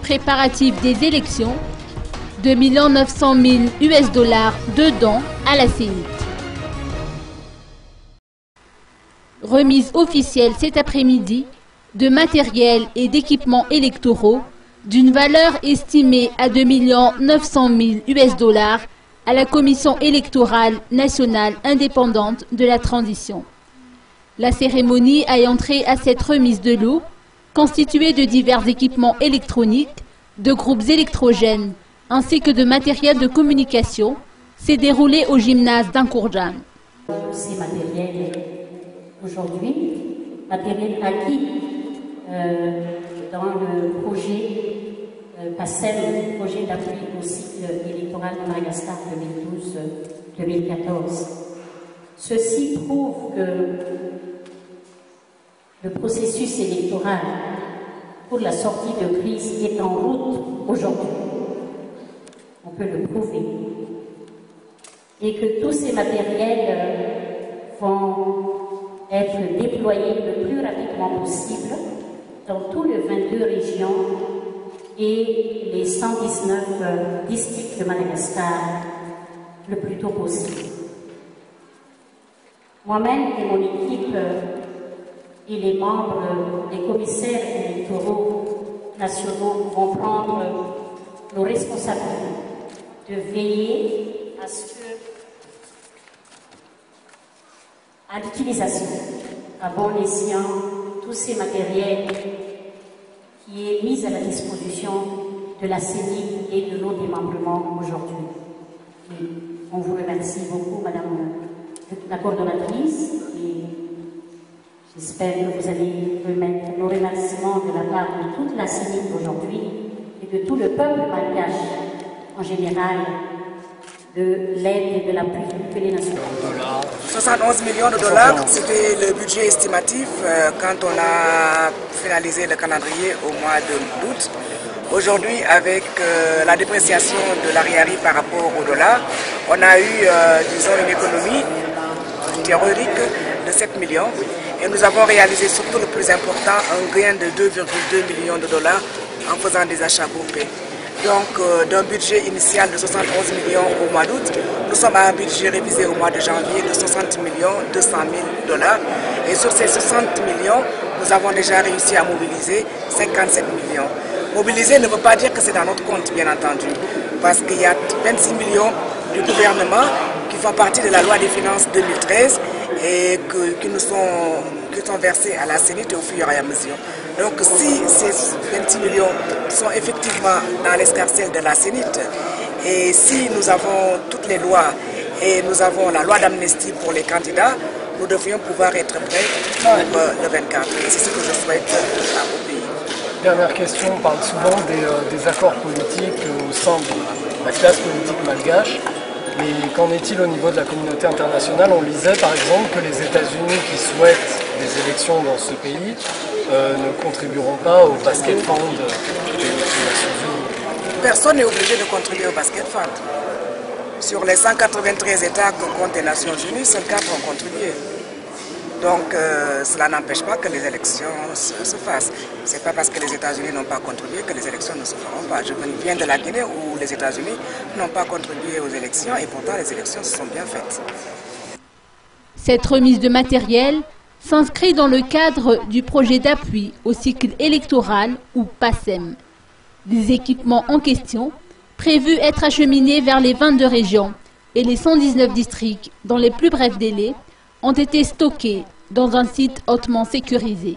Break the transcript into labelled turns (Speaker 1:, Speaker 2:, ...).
Speaker 1: préparatifs des élections, 2 900 000 US$ de dons à la CENIT. Remise officielle cet après-midi de matériel et d'équipements électoraux d'une valeur estimée à 2 900 000 US$ à la Commission électorale nationale indépendante de la transition. La cérémonie ayant trait à cette remise de lot, constituée de divers équipements électroniques, de groupes électrogènes ainsi que de matériel de communication, s'est déroulée au gymnase d'Ankourjan.
Speaker 2: Ces matériels aujourd'hui, matériel acquis dans le projet PASSEM, projet d'appui au cycle électoral de Madagascar 2012-2014. Ceci prouve que le processus électoral pour la sortie de crise est en route aujourd'hui. On peut le prouver. Et que tous ces matériels vont être déployés le plus rapidement possible dans tous les 22 régions et les 119 districts de Madagascar le plus tôt possible. Moi-même et mon équipe et les membres des commissaires électoraux nationaux vont prendre nos responsabilités de veiller à ce que, à l'utilisation, à bon escient, tous ces matériels qui est mis à la disposition de la CENIT et de nos démembrements aujourd'hui. On vous remercie beaucoup, Madame la coordonnatrice, et j'espère que vous allez remettre nos remerciements de la part de toute la CENIT aujourd'hui et de tout le peuple malgache en général, de l'aide et de l'appui que les nations.
Speaker 3: 71 millions de dollars, c'était le budget estimatif quand on a finalisé le calendrier au mois d'août. Aujourd'hui, avec la dépréciation de l'ariari par rapport au dollar, on a eu, disons, une économie théorique de 7 millions. Et nous avons réalisé surtout le plus important, un gain de 2,2 millions de dollars en faisant des achats groupés. Donc, d'un budget initial de 71 millions au mois d'août, nous sommes à un budget révisé au mois de janvier de 60 millions 200 000 $. Et sur ces 60 millions, nous avons déjà réussi à mobiliser 57 millions. Mobiliser ne veut pas dire que c'est dans notre compte, bien entendu, parce qu'il y a 26 millions du gouvernement qui font partie de la loi des finances 2013 et qui sont versés à la CENIT au fur et à mesure. Donc si ces 26 millions sont effectivement dans l'escarcelle de la CENIT, et si nous avons toutes les lois et nous avons la loi d'amnistie pour les candidats, nous devrions pouvoir être prêts pour le 24. C'est ce que je souhaite au pays.
Speaker 4: Dernière question, on parle souvent des accords politiques au sein de la classe politique malgache. Mais qu'en est-il au niveau de la communauté internationale? On lisait par exemple que les États-Unis qui souhaitent des élections dans ce pays ne contribueront pas au basket fund des Nations Unies.
Speaker 3: Personne n'est obligé de contribuer au basket fund. Sur les 193 États que comptent les Nations Unies, seuls 4 ont contribué. Donc cela n'empêche pas que les élections se fassent. Ce n'est pas parce que les États-Unis n'ont pas contribué que les élections ne se feront pas. Je viens de la Guinée où les États-Unis n'ont pas contribué aux élections et pourtant les élections se sont bien faites.
Speaker 1: Cette remise de matériel s'inscrit dans le cadre du projet d'appui au cycle électoral ou PASSEM. Les équipements en question, prévus être acheminés vers les 22 régions et les 119 districts dans les plus brefs délais, ont été stockés dans un site hautement sécurisé.